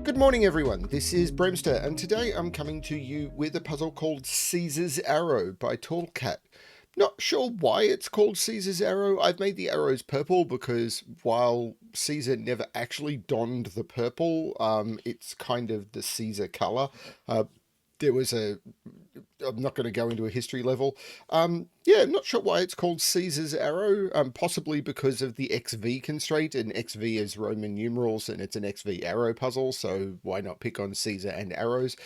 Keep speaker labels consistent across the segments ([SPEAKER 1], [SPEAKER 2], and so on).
[SPEAKER 1] Good morning, everyone. This is Bremster, and today I'm coming to you with a puzzle called Caesar's Arrow by Tallcat. Not sure why it's called Caesar's Arrow. I've made the arrows purple because while Caesar never actually donned the purple, it's kind of the Caesar color. Uh, there was a I'm not going to go into a history level. Yeah, I'm not sure why it's called Caesar's Arrow. Possibly because of the XV constraint, and XV is Roman numerals, and it's an XV arrow puzzle. So why not pick on Caesar and arrows?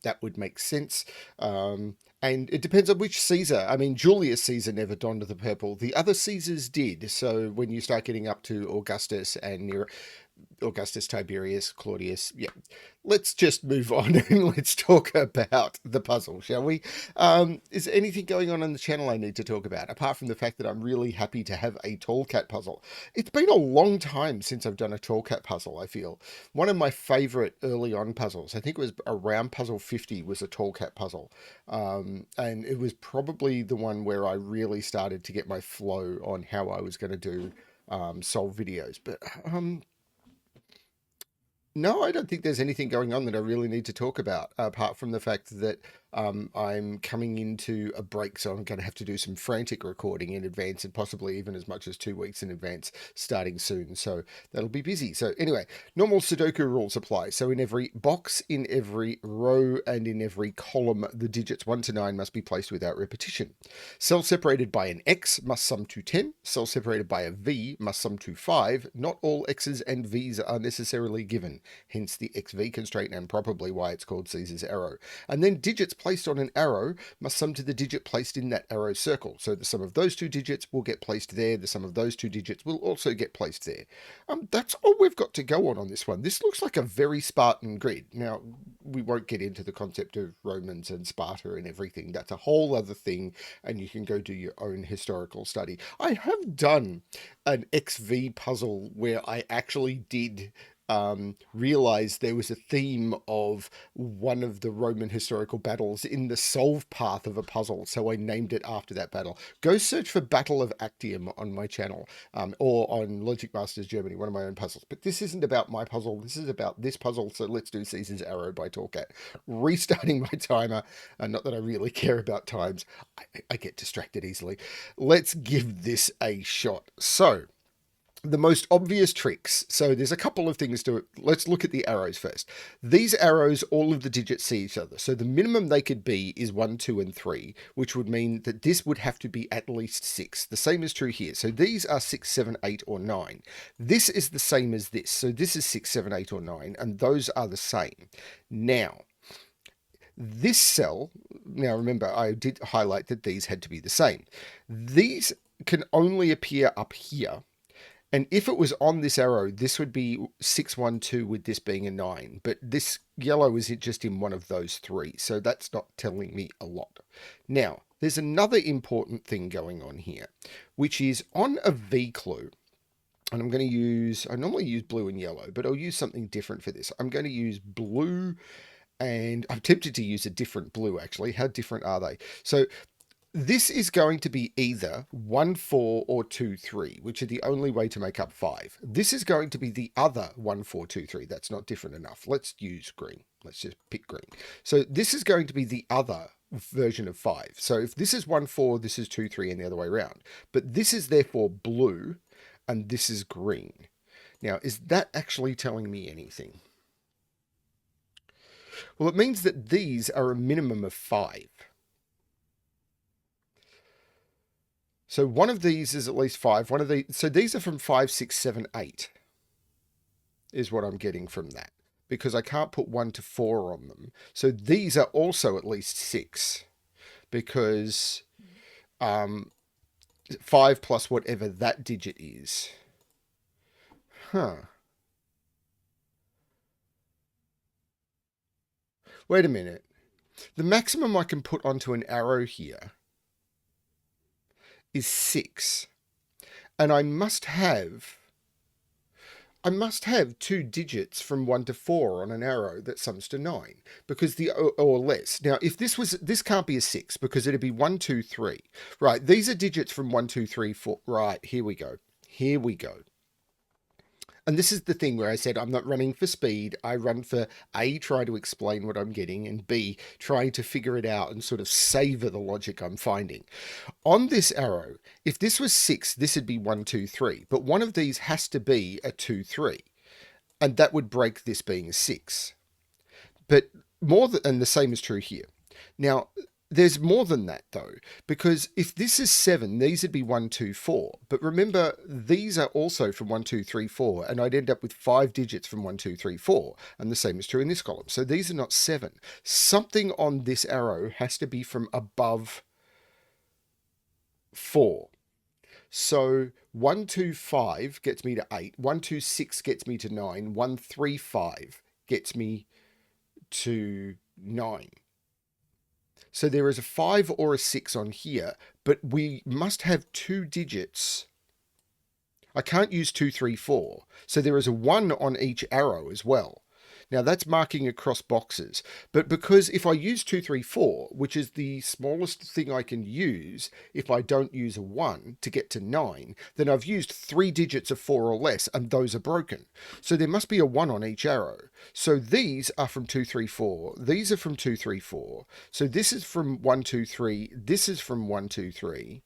[SPEAKER 1] That would make sense. And it depends on which Caesar. I mean, Julius Caesar never donned the purple. The other Caesars did. So when you start getting up to Augustus and Nero, Augustus, Tiberius, Claudius. Yeah, let's just move on and let's talk about the puzzle, shall we? Is there anything going on the channel I need to talk about, apart from the fact that I'm really happy to have a Tallcat puzzle? It's been a long time since I've done a Tallcat puzzle, I feel. One of my favourite early on puzzles, I think it was around puzzle 50, was a Tallcat puzzle. And it was probably the one where I really started to get my flow on how I was going to do solve videos. But no, I don't think there's anything going on that I really need to talk about, apart from the fact that I'm coming into a break, so I'm going to have to do some frantic recording in advance, and possibly even as much as 2 weeks in advance, starting soon. So that'll be busy. So anyway, normal Sudoku rules apply. So in every box, in every row, and in every column, the digits 1 to 9 must be placed without repetition. Cell separated by an X must sum to 10. Cell separated by a V must sum to 5. Not all X's and V's are necessarily given, hence the XV constraint, and probably why it's called Caesar's arrow. And then digits placed on an arrow must sum to the digit placed in that arrow circle. So the sum of those two digits will get placed there. The sum of those two digits will also get placed there. That's all we've got to go on this one. This looks like a very Spartan grid. Now, we won't get into the concept of Romans and Sparta and everything. That's a whole other thing, and you can go do your own historical study. I have done an XV puzzle where I actually did realize there was a theme of one of the Roman historical battles in the solve path of a puzzle, so I named it after that battle. Go search for Battle of Actium on my channel, or on Logic Masters Germany, one of my own puzzles. But this isn't about my puzzle, this is about this puzzle, so let's do Caesar's Arrow by Tallcat. Restarting my timer, not that I really care about times, I get distracted easily. Let's give this a shot. So, the most obvious tricks. So there's a couple of things to it. Let's look at the arrows first. These arrows, all of the digits see each other. So the minimum they could be is 1, 2, and 3, which would mean that this would have to be at least 6. The same is true here. So these are 6, 7, 8, or 9. This is the same as this. So this is 6, 7, 8, or 9, and those are the same. Now, this cell, now remember, I did highlight that these had to be the same. These can only appear up here. And if it was on this arrow, this would be 6, 1, 2, with this being a 9. But this yellow is just in one of those three. So that's not telling me a lot. Now, there's another important thing going on here, which is on a V clue. And I'm going to use, I normally use blue and yellow, but I'll use something different for this. I'm going to use blue, and I'm tempted to use a different blue, actually. How different are they? So this is going to be either 1, 4 or 2, 3, which are the only way to make up 5. This is going to be the other 1, 4, 2, 3. That's not different enough. Let's use green. Let's just pick green. So this is going to be the other version of 5. So if this is 1, 4, this is 2, 3, and the other way around. But this is therefore blue, and this is green. Now, is that actually telling me anything? Well, it means that these are a minimum of 5. So one of these is at least 5. One of these, so these are from 5, 6, 7, 8 is what I'm getting from that, because I can't put 1 to 4 on them. So these are also at least 6, because 5 plus whatever that digit is. Wait a minute. The maximum I can put onto an arrow here is 6. And I must have 2 digits from 1 to 4 on an arrow that sums to 9, because or less. Now, if this can't be a 6, because it'd be 1, 2, 3. Right, these are digits from 1, 2, 3, 4. Right, here we go. And this is the thing where I said I'm not running for speed. I run for A, try to explain what I'm getting, and B, trying to figure it out and sort of savor the logic I'm finding. On this arrow, if this was 6, this would be 1, 2, 3. But one of these has to be a 2, 3. And that would break this being a 6. But and the same is true here. Now, there's more than that though, because if this is 7, these would be 1, 2, 4. But remember, these are also from 1, 2, 3, 4, and I'd end up with 5 digits from 1, 2, 3, 4. And the same is true in this column. So these are not 7. Something on this arrow has to be from above 4. So 1, 2, 5 gets me to 8. 1, 2, 6 gets me to 9. 1, 3, 5 gets me to 9. So there is a 5 or a 6 on here, but we must have 2 digits. I can't use 2, 3, 4. So there is a 1 on each arrow as well. Now that's marking across boxes, but because if I use 2, 3, 4, which is the smallest thing I can use if I don't use a 1 to get to 9, then I've used 3 digits of 4 or less, and those are broken. So there must be a 1 on each arrow. So these are from 2, 3, 4. These are from 2, 3, 4. So this is from 1, 2, 3. This is from 1, 2, 3.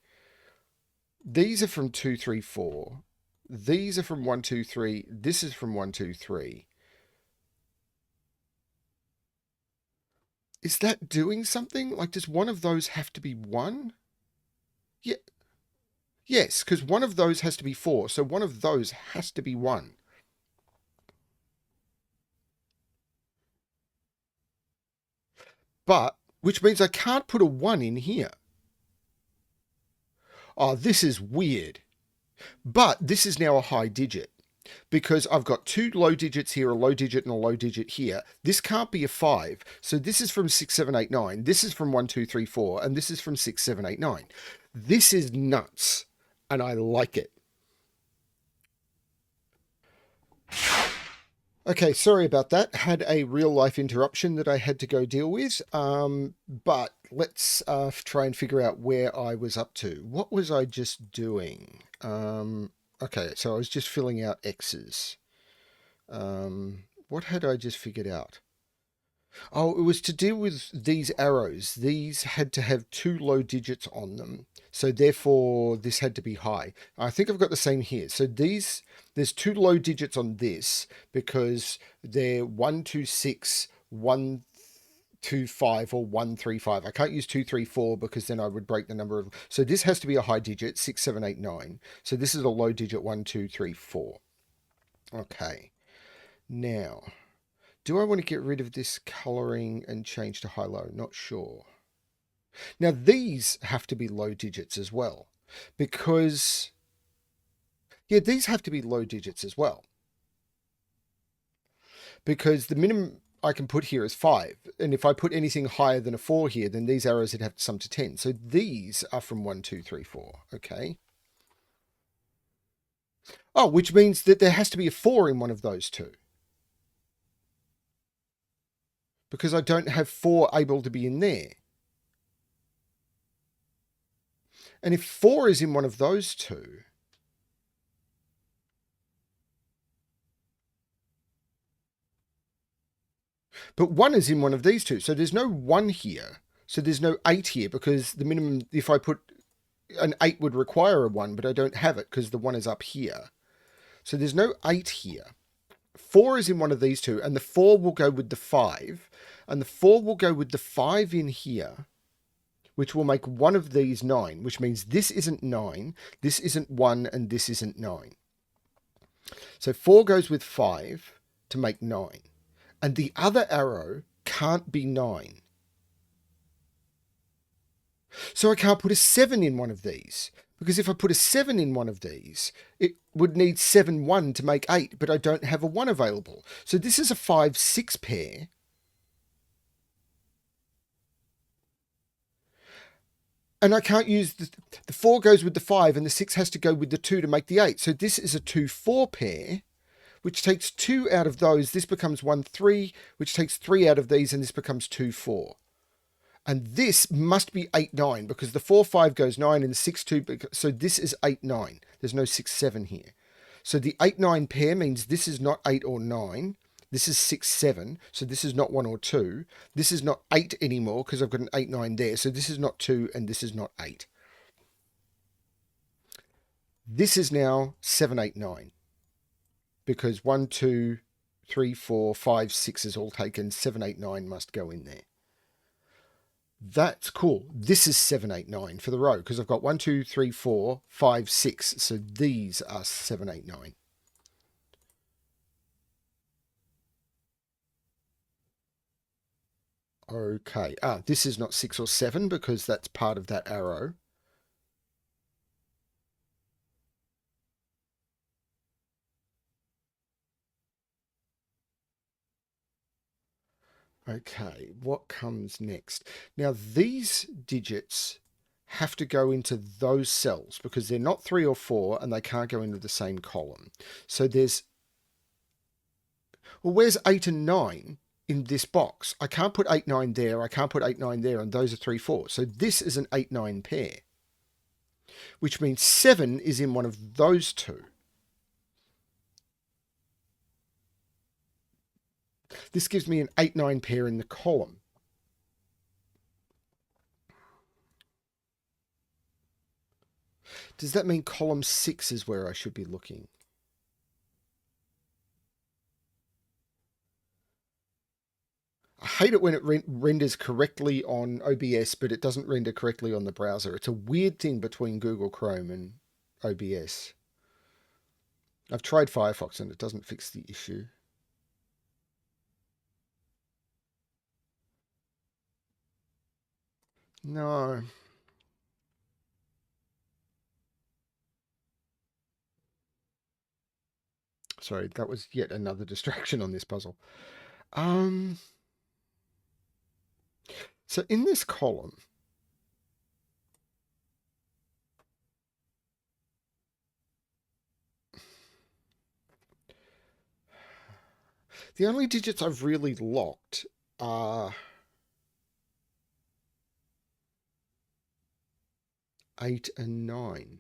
[SPEAKER 1] These are from 2, 3, 4. These are from 1, 2, 3. This is from 1, 2, 3. Is that doing something? Like, does one of those have to be 1? Yeah. Yes, because one of those has to be 4, so one of those has to be 1. But, which means I can't put a 1 in here. Oh, this is weird. But this is now a high digit, because I've got 2 low digits here, a low digit and a low digit here. This can't be a 5. So this is from 6, 7, 8, 9. This is from 1, 2, 3, 4. And this is from 6, 7, 8, 9. This is nuts. And I like it. Okay, sorry about that. Had a real life interruption that I had to go deal with. But let's try and figure out where I was up to. What was I just doing? Okay, so I was just filling out X's. What had I just figured out? Oh, it was to deal with these arrows. These had to have 2 low digits on them. So therefore, this had to be high. I think I've got the same here. So there's 2 low digits on this because they're 1, 2, 6, 1, 2, 5, or 1, 3, 5. I can't use 2, 3, 4 because then I would break the number of... So this has to be a high digit, 6, 7, 8, 9. So this is a low digit, 1, 2, 3, 4. Okay. Now... do I want to get rid of this colouring and change to high-low? Not sure. Now, these have to be low digits as well. Because... yeah, these have to be low digits as well. Because the minimum I can put here is 5. And if I put anything higher than a 4 here, then these arrows would have to sum to 10. So these are from 1, 2, 3, 4. Okay. Oh, which means that there has to be a 4 in one of those two. Because I don't have 4 able to be in there. And if 4 is in one of those two, but 1 is in one of these two, so there's no 1 here. So there's no 8 here because the minimum, if I put an 8 would require a 1, but I don't have it because the 1 is up here. So there's no 8 here. 4 is in one of these two, and the 4 will go with the 5, and the 4 will go with the 5 in here, which will make one of these 9, which means this isn't 9, this isn't 1, and this isn't 9. So 4 goes with 5 to make 9. And the other arrow can't be 9. So I can't put a 7 in one of these. Because if I put a 7 in one of these, it would need 7, 1 to make 8, but I don't have a 1 available. So this is a 5, 6 pair. And I can't use the 4 goes with the 5 and the 6 has to go with the 2 to make the 8. So this is a 2, 4 pair, which takes 2 out of those. This becomes 1, 3, which takes 3 out of these, and this becomes 2, 4. And this must be 8, 9, because the 4, 5 goes 9 and the 6, 2, so this is 8, 9. There's no 6, 7 here. So the 8-9 pair means this is not 8 or 9. This is 6, 7. So this is not 1 or 2. This is not 8 anymore because I've got an 8-9 there. So this is not 2 and this is not 8. This is now 7, 8, 9. Because 1, 2, 3, 4, 5, 6 is all taken. 7, 8, 9 must go in there. That's cool. This is 7, 8, 9 for the row because I've got 1, 2, 3, 4, 5, 6. So these are 7, 8, 9. Okay. This is not 6 or 7 because that's part of that arrow. Okay, what comes next? Now, these digits have to go into those cells because they're not 3 or 4 and they can't go into the same column. So there's, well, where's 8 and 9 in this box? I can't put 8, 9 there. I can't put 8, 9 there, and those are 3, 4. So this is an 8, 9 pair, which means 7 is in one of those two. This gives me an 8, 9 pair in the column. Does that mean column 6 is where I should be looking? I hate it when it renders correctly on OBS, but it doesn't render correctly on the browser. It's a weird thing between Google Chrome and OBS. I've tried Firefox and it doesn't fix the issue. No. Sorry, that was yet another distraction on this puzzle. So in this column, the only digits I've really locked are 8 and 9.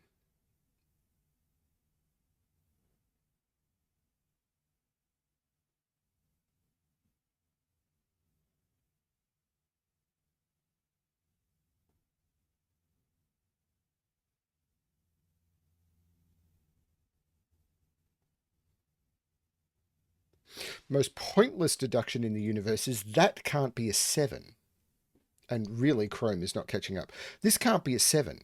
[SPEAKER 1] Most pointless deduction in the universe is that can't be a 7. And really, Chrome is not catching up. This can't be a 7.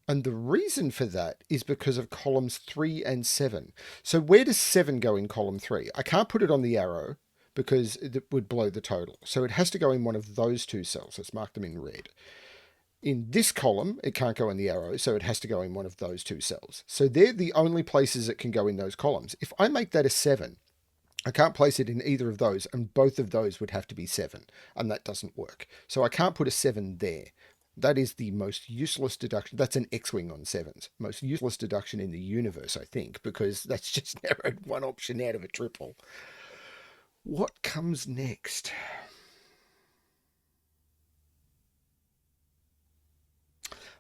[SPEAKER 1] And the reason for that is because of columns 3 and 7. So where does 7 go in column 3? I can't put it on the arrow because it would blow the total. So it has to go in one of those two cells. Let's mark them in red. In this column, it can't go in the arrow, so it has to go in one of those two cells. So they're the only places it can go in those columns. If I make that a 7, I can't place it in either of those, and both of those would have to be 7, and that doesn't work. So I can't put a 7 there. That is the most useless deduction. That's an X-wing on 7s. Most useless deduction in the universe, I think, because that's just narrowed one option out of a triple. What comes next?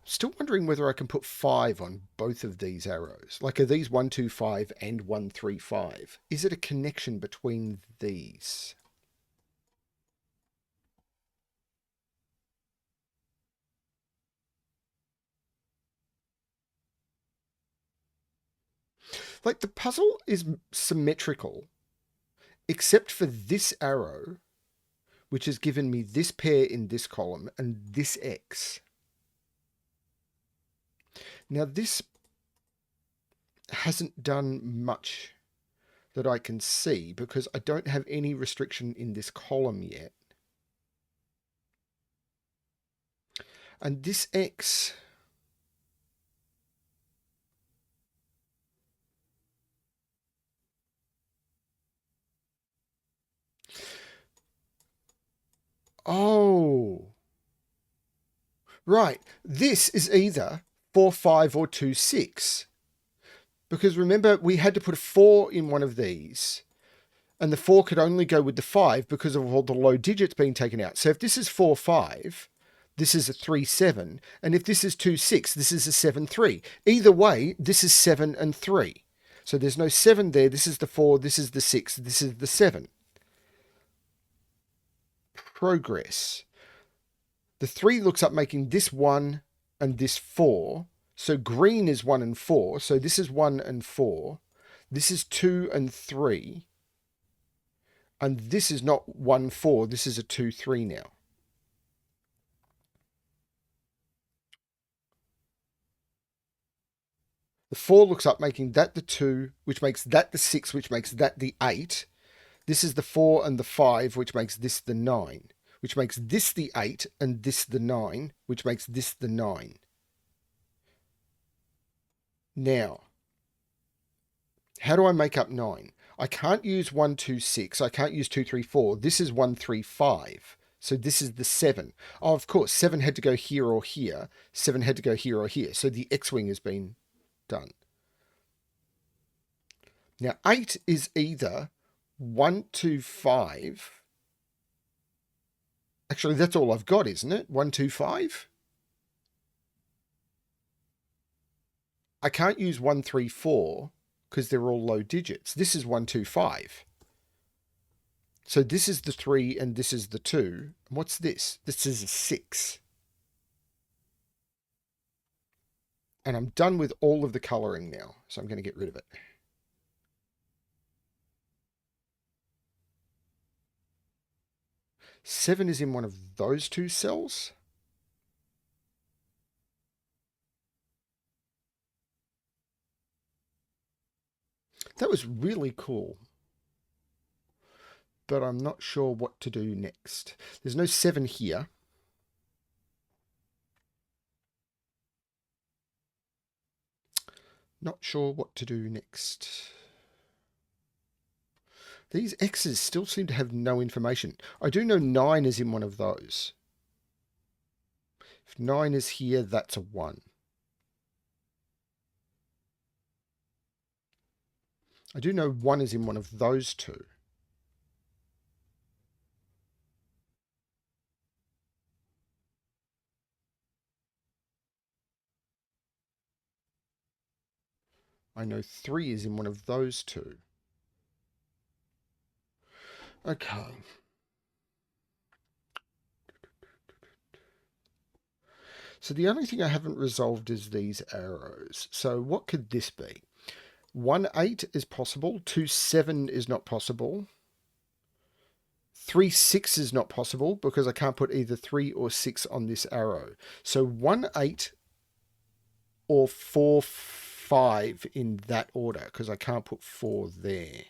[SPEAKER 1] Still wondering whether I can put 5 on both of these arrows. Like, are these 1, 2, 5 and 1, 3, 5? Is it a connection between these? Like, the puzzle is symmetrical, except for this arrow, which has given me this pair in this column and this X. Now, this hasn't done much that I can see because I don't have any restriction in this column yet. And this X oh, right. This is either 4, 5 or 2, 6. Because remember, we had to put a 4 in one of these. And the 4 could only go with the 5 because of all the low digits being taken out. So if this is 4, 5, this is a 3, 7. And if this is 2, 6, this is a 7, 3. Either way, this is 7 and 3. So there's no 7 there. This is the 4, this is the 6, this is the 7. Progress. The 3 looks up making this 1 and this 4. So green is 1 and 4. So this is 1 and 4. This is 2 and 3. And this is not 1, 4. This is a 2, 3 now. The 4 looks up making that the 2, which makes that the 6, which makes that the 8. This is the 4 and the 5, which makes this the 9. Which makes this the 8 and this the 9, which makes this the 9. Now, how do I make up 9? I can't use 1, 2, 6. I can't use 2, 3, 4. This is 1, 3, 5. So this is the 7. Oh, of course, 7 had to go here or here. 7 had to go here or here. So the X-wing has been done. Now, 8 is either 1, 2, 5. Actually, that's all I've got, isn't it? 1, 2, 5. I can't use 1, 3, 4 because they're all low digits. This is 1, 2, 5. So this is the 3 and this is the 2. What's this? This is a 6. And I'm done with all of the colouring now, so I'm going to get rid of it. Seven is in one of those two cells. That was really cool. But I'm not sure what to do next. There's no 7 here. Not sure what to do next. These X's still seem to have no information. I do know 9 is in one of those. If 9 is here, that's a 1. I do know 1 is in one of those two. I know 3 is in one of those two. Okay. So the only thing I haven't resolved is these arrows. So what could this be? 1, 8 is possible. 2, 7 is not possible. 3, 6 is not possible because I can't put either 3 or 6 on this arrow. So 1, 8 or 4, 5 in that order because I can't put 4 there.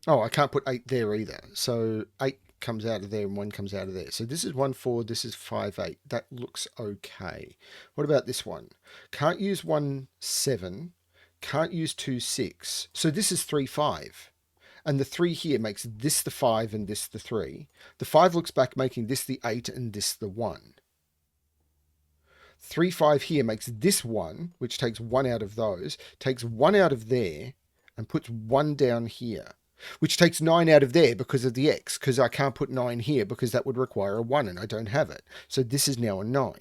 [SPEAKER 1] Oh, I can't put 8 there either. So 8 comes out of there and 1 comes out of there. So this is 1, 4, this is 5, 8. That looks okay. What about this one? Can't use 1, 7. Can't use 2, 6. So this is 3, 5. And the 3 here makes this the 5 and this the 3. The 5 looks back making this the 8 and this the 1. 3, 5 here makes this 1, which takes 1 out of those, takes 1 out of there, and puts 1 down here, which takes 9 out of there because of the X, because I can't put 9 here because that would require a 1 and I don't have it. So this is now a 9.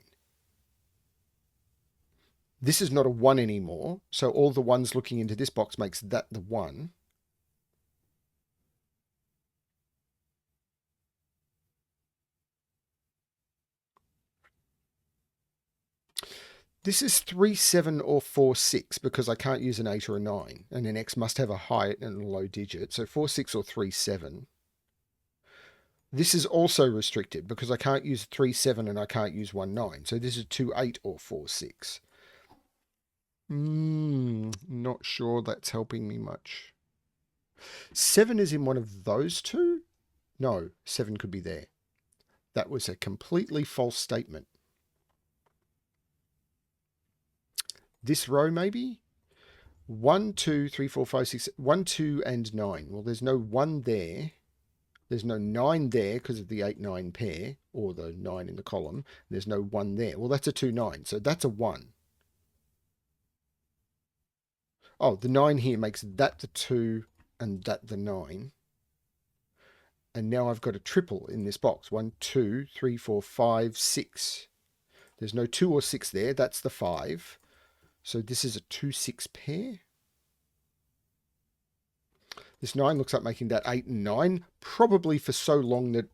[SPEAKER 1] This is not a 1 anymore, so all the 1s looking into this box makes that the 1. This is 3, 7 or 4, 6 because I can't use an 8 or a 9 and an X must have a high and a low digit. So 4, 6 or 3, 7. This is also restricted because I can't use 3, 7 and I can't use 1, 9. So this is 2, 8 or 4, 6. Not sure that's helping me much. 7 is in one of those two? No, 7 could be there. That was a completely false statement. This row maybe? 1, 2, 3, 4, 5, 6, 1, 2, and 9. Well, there's no 1 there. There's no 9 there because of the 8, 9 pair, or the 9 in the column. There's no 1 there. Well, that's a 2, 9, so that's a 1. Oh, the 9 here makes that the 2 and that the 9. And now I've got a triple in this box. 1, 2, 3, 4, 5, 6. There's no 2 or 6 there. That's the 5. So this is a 2-6 pair. This 9 looks like making that 8 and 9, probably for so long that,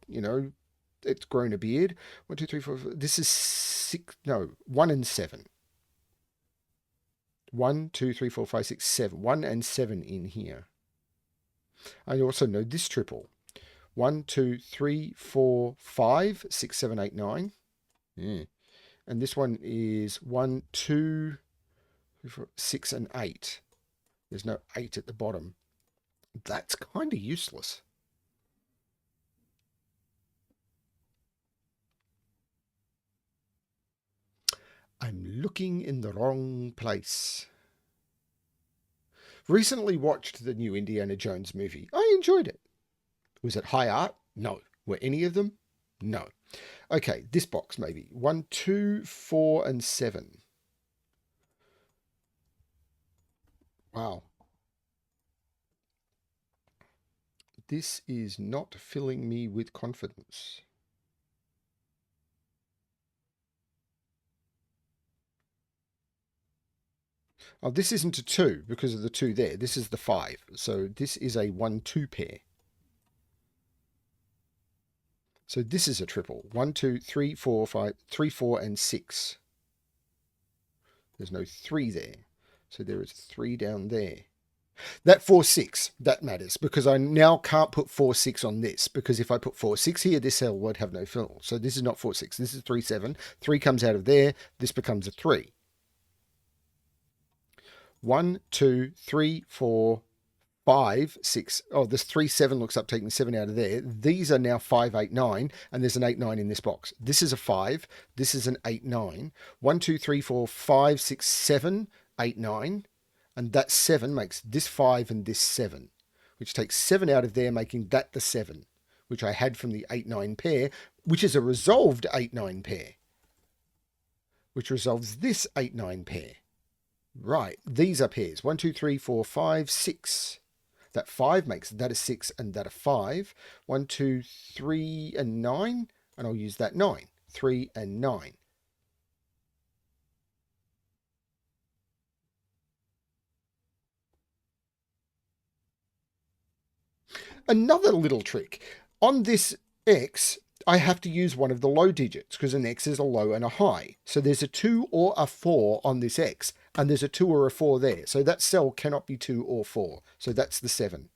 [SPEAKER 1] it's grown a beard. 1, 2, 3, 4. This is 6, no, 1 and 7. 1, 2, 3, 4, 5, 6, 7. 1 and 7 in here. I also know this triple. 1, 2, 3, 4, 5, 6, 7, 8, 9. Yeah. And this one is 1, 2, 3, 4, 6, and 8. There's no 8 at the bottom. That's kind of useless. I'm looking in the wrong place. Recently watched the new Indiana Jones movie. I enjoyed it. Was it high art? No. Were any of them? No. Okay, this box maybe. 1, 2, 4, and 7. Wow. This is not filling me with confidence. Oh, this isn't a 2 because of the 2 there. This is the 5. So this is a 1, 2 pair. So this is a triple. 1, 2, 3, 4, 5, 3, 4, and 6. There's no 3 there. So there is 3 down there. That 4, 6, that matters because I now can't put 4, 6 on this because if I put 4, 6 here, this cell would have no fill. So this is not 4, 6. This is 3, 7. 3 comes out of there. This becomes a 3. 1, 2, 3, 4, 5, 6. Oh, this 3, 7 looks up taking 7 out of there. These are now 5, 8, 9, and there's an 8, 9 in this box. This is a 5. This is an 8, 9. 1, 2, 3, 4, 5, 6, 7, 8, 9. And that 7 makes this 5 and this 7, which takes 7 out of there, making that the 7, which I had from the 8, 9 pair, which is a resolved 8, 9 pair, which resolves this 8, 9 pair. Right, these are pairs. 1, 2, 3, 4, 5, 6. That 5 makes that a 6 and that a 5. 1, 2, 3, and 9. And I'll use that 9. 3 and 9. Another little trick. On this X, I have to use one of the low digits because an X is a low and a high. So there's a 2 or a 4 on this X, and there's a 2 or a 4 there. So that cell cannot be 2 or 4. So that's the 7.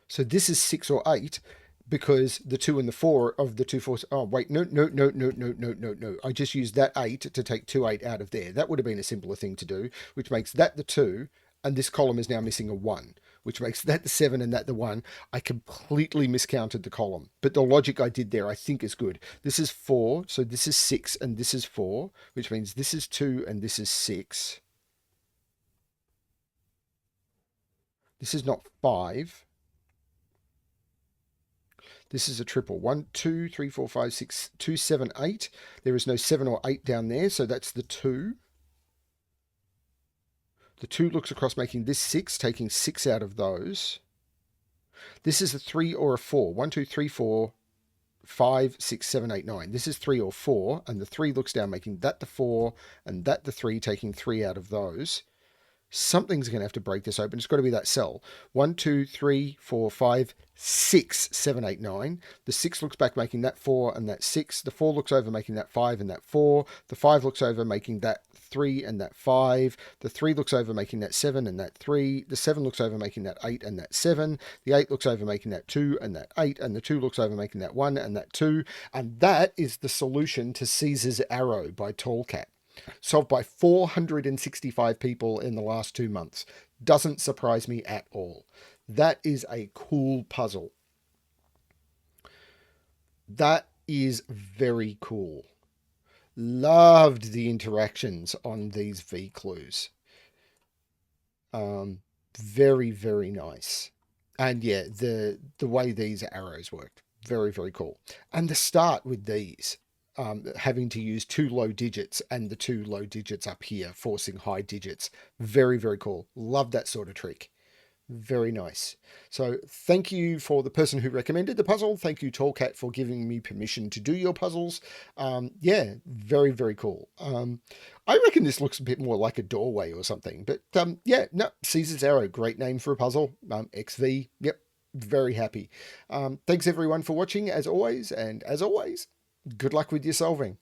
[SPEAKER 1] So this is 6 or 8 because the 2 and the 4 of the 2 4s. Oh, wait, no. I just used that 8 to take 2, 8 out of there. That would have been a simpler thing to do, which makes that the 2, and this column is now missing a 1, which makes that the 7 and that the 1. I completely miscounted the column, but the logic I did there I think is good. This is 4, so this is 6 and this is 4, which means this is 2 and this is 6. This is not 5. This is a triple. 1, 2, 3, 4, 5, 6, 2, 7, 8. There is no 7 or 8 down there, so that's the 2. The 2 looks across, making this 6, taking 6 out of those. This is a 3 or a 4. 1, 2, 3, 4, 5, 6, 7, 8, 9. This is 3 or 4, and the 3 looks down, making that the 4, and that the 3, taking 3 out of those. Something's going to have to break this open. It's got to be that cell. 1, 2, 3, 4, 5, 6, 7, 8, 9. The 6 looks back, making that 4 and that 6. The 4 looks over, making that 5 and that 4. The 5 looks over, making that 3 and that 5. The 3 looks over, making that 7 and that 3. The 7 looks over, making that 8 and that 7. The 8 looks over, making that 2 and that 8. And the 2 looks over, making that 1 and that 2. And that is the solution to Caesar's Arrow by Tallcat. Solved by 465 people in the last 2 months. Doesn't surprise me at all. That is a cool puzzle. That is very cool. Loved the interactions on these V clues. Very, very nice. And yeah, the way these arrows worked. Very, very cool. And the start with these. Having to use 2 low digits and the 2 low digits up here, forcing high digits. Very, very cool. Love that sort of trick. Very nice. So thank you for the person who recommended the puzzle. Thank you, Tallcat, for giving me permission to do your puzzles. Yeah, very, very cool. I reckon this looks a bit more like a doorway or something. But yeah, no, Caesar's Arrow, great name for a puzzle. XV, yep, very happy. Thanks everyone for watching as always. And as always, good luck with your solving.